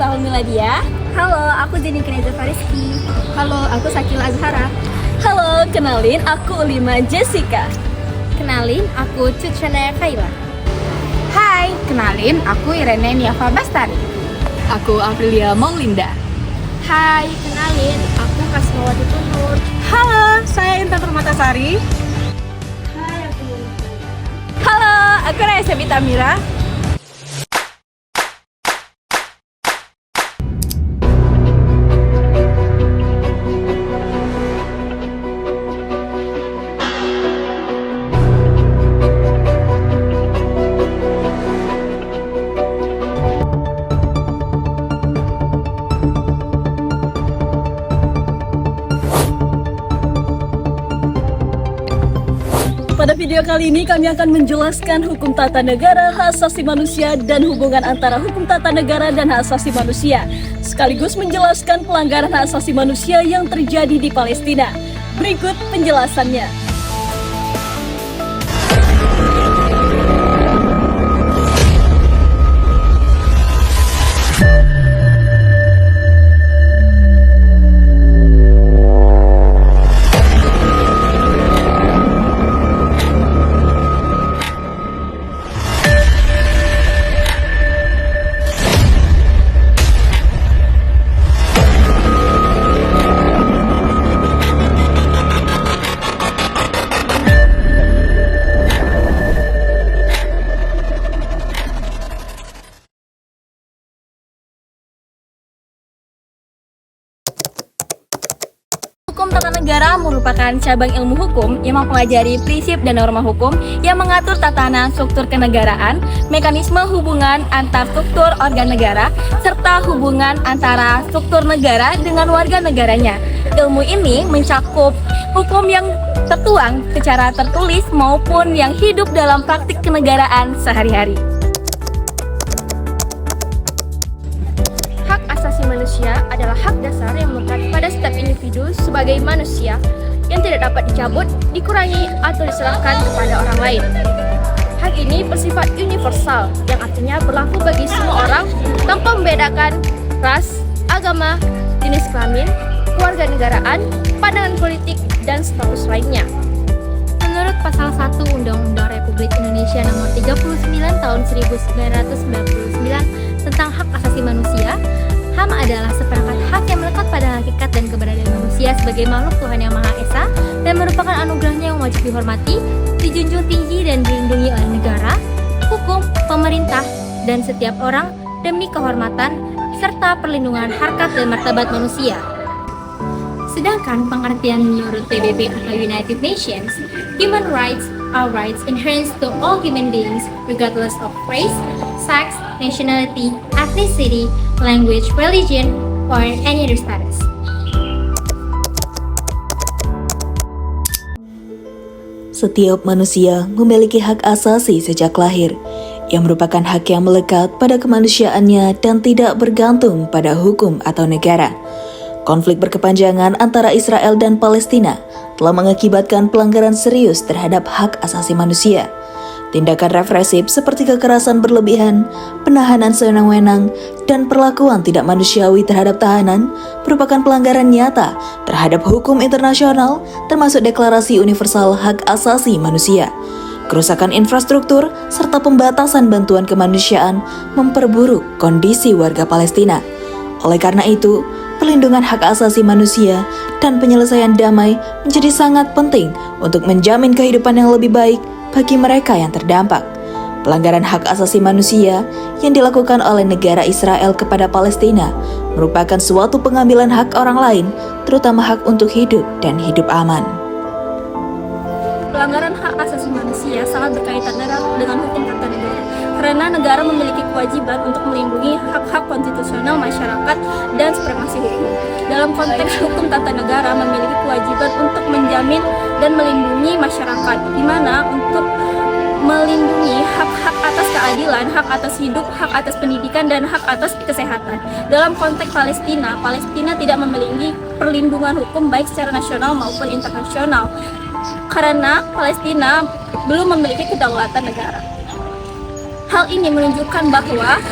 tahun Miladia. Halo, aku Jenny Keneza Fariski. Halo, aku Sakila Azhara. Halo, kenalin aku Ulima Jessica. Kenalin, aku Cucana Kaila. Hai, kenalin aku Irene Niafa Bastari. Aku Aprilia Maulinda. Hai, kenalin, aku Kasmawati Tunur. Halo, saya Intan Permatasari. Halo, aku Raisa Tamira. Pada video kali ini kami akan menjelaskan hukum tata negara, hak asasi manusia, dan hubungan antara hukum tata negara dan hak asasi manusia, sekaligus menjelaskan pelanggaran hak asasi manusia yang terjadi di Palestina. Berikut penjelasannya. Hukum tata negara merupakan cabang ilmu hukum yang mempelajari prinsip dan norma hukum yang mengatur tatanan struktur kenegaraan, mekanisme hubungan antar struktur organ negara, serta hubungan antara struktur negara dengan warga negaranya. Ilmu ini mencakup hukum yang tertuang secara tertulis maupun yang hidup dalam praktik kenegaraan sehari-hari. Hak asasi manusia adalah hak dasar yang melekat pada setiap individu sebagai manusia yang tidak dapat dicabut, dikurangi, atau diserahkan kepada orang lain. Hak ini bersifat universal, yang artinya berlaku bagi semua orang tanpa membedakan ras, agama, jenis kelamin, kewarganegaraan, pandangan politik, dan status lainnya. Menurut Pasal 1 Undang-Undang Republik Indonesia Nomor 39 Tahun 1999 tentang Hak Asasi Manusia, HAM adalah seperangkat hak yang melekat pada hakikat dan keberadaan manusia sebagai makhluk Tuhan Yang Maha Esa dan merupakan anugerahnya yang wajib dihormati, dijunjung tinggi dan dilindungi oleh negara, hukum, pemerintah, dan setiap orang demi kehormatan serta perlindungan harkat dan martabat manusia. Sedangkan pengertian menurut PBB atau United Nations, human rights are rights inherent to all human beings regardless of race, sex, nationality, ethnicity, language, religion, or any other status. Setiap manusia memiliki hak asasi sejak lahir, yang merupakan hak yang melekat pada kemanusiaannya dan tidak bergantung pada hukum atau negara. Konflik berkepanjangan antara Israel dan Palestina telah mengakibatkan pelanggaran serius terhadap hak asasi manusia. Tindakan represif seperti kekerasan berlebihan, penahanan sewenang-wenang, dan perlakuan tidak manusiawi terhadap tahanan merupakan pelanggaran nyata terhadap hukum internasional termasuk Deklarasi Universal Hak Asasi Manusia. Kerusakan infrastruktur serta pembatasan bantuan kemanusiaan memperburuk kondisi warga Palestina. Oleh karena itu, perlindungan hak asasi manusia dan penyelesaian damai menjadi sangat penting untuk menjamin kehidupan yang lebih baik bagi mereka yang terdampak. Pelanggaran hak asasi manusia yang dilakukan oleh negara Israel kepada Palestina merupakan suatu pengambilan hak orang lain, terutama hak untuk hidup dan hidup aman. Pelanggaran hak asasi manusia sangat berkaitan erat dengan hukum tata negara, karena negara memiliki kewajiban untuk melindungi hak-hak konstitusional masyarakat dan supremasi hukum. Dalam konteks hukum tata negara memiliki kewajiban untuk menjamin dan melindungi masyarakat, di mana untuk melindungi hak-hak atas keadilan, hak atas hidup, hak atas pendidikan, dan hak atas kesehatan. Dalam konteks Palestina, Palestina tidak memiliki perlindungan hukum baik secara nasional maupun internasional, karena Palestina belum memiliki kedaulatan negara. Hal ini menunjukkan bahwa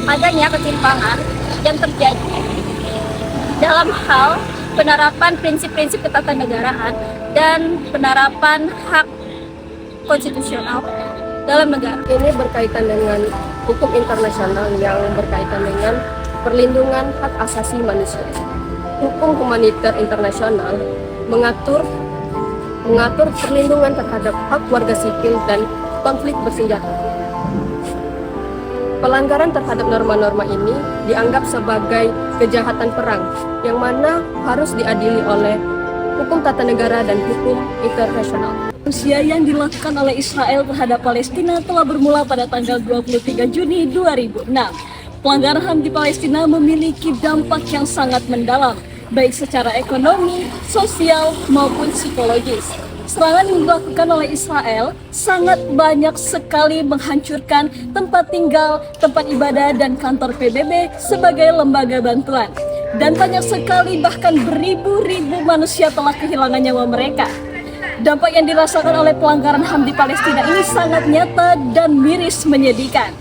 adanya ketimpangan yang terjadi dalam hal penerapan prinsip-prinsip ketatanegaraan dan penerapan hak konstitusional dalam negara. Ini berkaitan dengan hukum internasional yang berkaitan dengan perlindungan hak asasi manusia. Hukum humaniter internasional mengatur perlindungan terhadap hak warga sipil dan konflik bersenjata. Pelanggaran terhadap norma-norma ini dianggap sebagai kejahatan perang yang mana harus diadili oleh hukum tata negara dan hukum internasional. Rusia yang dilakukan oleh Israel terhadap Palestina telah bermula pada tanggal 23 Juni 2006. Pelanggaran HAM di Palestina memiliki dampak yang sangat mendalam, baik secara ekonomi, sosial, maupun psikologis. Serangan yang dilakukan oleh Israel sangat banyak sekali menghancurkan tempat tinggal, tempat ibadah, dan kantor PBB sebagai lembaga bantuan. Dan banyak sekali, bahkan beribu-ribu manusia telah kehilangan nyawa mereka. Dampak yang dirasakan oleh pelanggaran HAM di Palestina ini sangat nyata dan miris menyedihkan.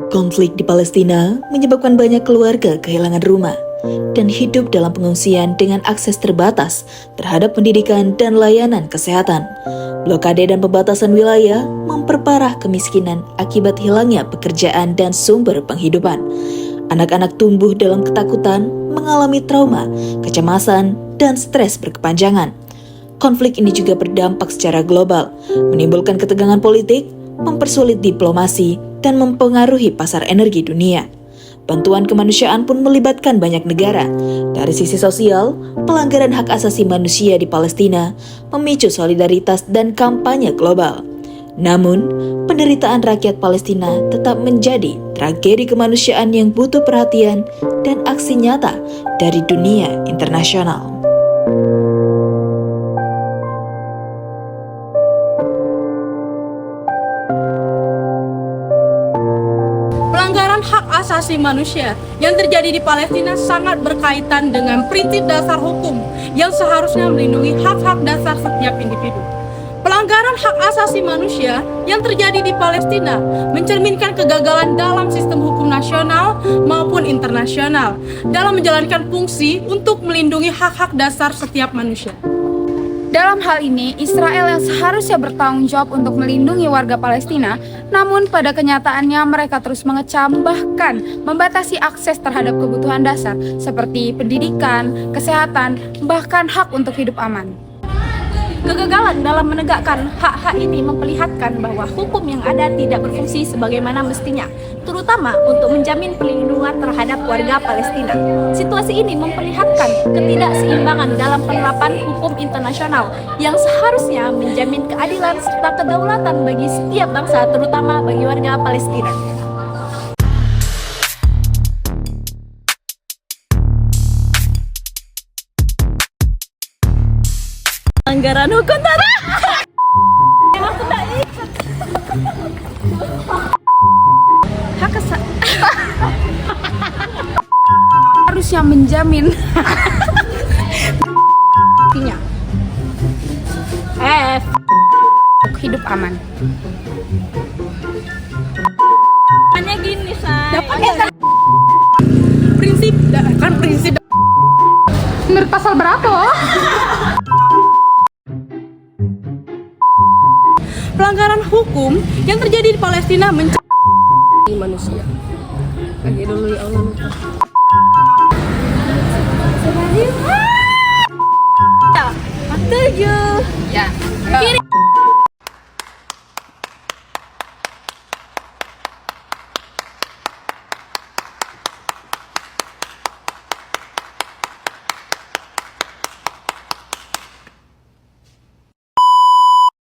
Konflik di Palestina menyebabkan banyak keluarga kehilangan rumah dan hidup dalam pengungsian dengan akses terbatas terhadap pendidikan dan layanan kesehatan. Blokade dan pembatasan wilayah memperparah kemiskinan akibat hilangnya pekerjaan dan sumber penghidupan. Anak-anak tumbuh dalam ketakutan, mengalami trauma, kecemasan, dan stres berkepanjangan. Konflik ini juga berdampak secara global, menimbulkan ketegangan politik, mempersulit diplomasi, dan mempengaruhi pasar energi dunia. Bantuan kemanusiaan pun melibatkan banyak negara. Dari sisi sosial, pelanggaran hak asasi manusia di Palestina memicu solidaritas dan kampanye global. Namun, penderitaan rakyat Palestina tetap menjadi tragedi kemanusiaan yang butuh perhatian dan aksi nyata dari dunia internasional. Pelanggaran hak asasi manusia yang terjadi di Palestina sangat berkaitan dengan prinsip dasar hukum yang seharusnya melindungi hak-hak dasar setiap individu. Pelanggaran hak asasi manusia yang terjadi di Palestina mencerminkan kegagalan dalam sistem hukum nasional maupun internasional dalam menjalankan fungsi untuk melindungi hak-hak dasar setiap manusia. Dalam hal ini, Israel yang seharusnya bertanggung jawab untuk melindungi warga Palestina, namun pada kenyataannya mereka terus mengecam bahkan membatasi akses terhadap kebutuhan dasar seperti pendidikan, kesehatan, bahkan hak untuk hidup aman. Kegagalan dalam menegakkan hak-hak ini memperlihatkan bahwa hukum yang ada tidak berfungsi sebagaimana mestinya, terutama untuk menjamin perlindungan terhadap warga Palestina. Situasi ini memperlihatkan ketidakseimbangan dalam penerapan hukum internasional yang seharusnya menjamin keadilan serta kedaulatan bagi setiap bangsa, terutama bagi warga Palestina. Pelanggaran hukum tata Hak harusnya menjamin hidup aman. hanya gini, say. Prinsip Menurut pasal berapa? pelanggaran hukum yang terjadi di Palestina Di manusia. Lagi dulu ya Allah. Setuju. Ya. Kiri.